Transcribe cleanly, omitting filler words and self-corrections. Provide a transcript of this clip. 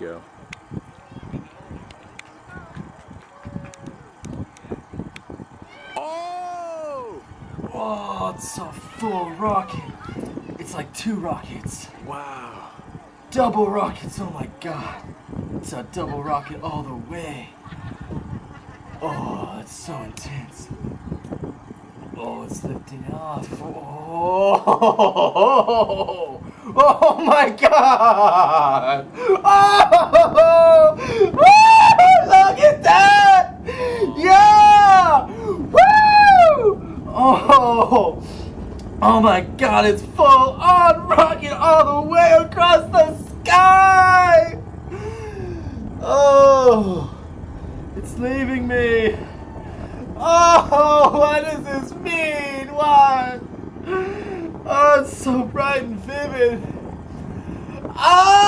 go. Oh! Oh, it's a full rocket. It's like 2 rockets. Wow. Double rockets, oh my god. It's a double rocket all the way. Oh, it's so intense. Oh, it's lifting off. Oh, oh my god! Oh, look at that! Yeah! Woo! Oh, oh my god, it's full on rocket all the way across the sky! Oh, it's leaving me. Oh, what does this mean? What? Oh, it's so bright and vivid. Oh!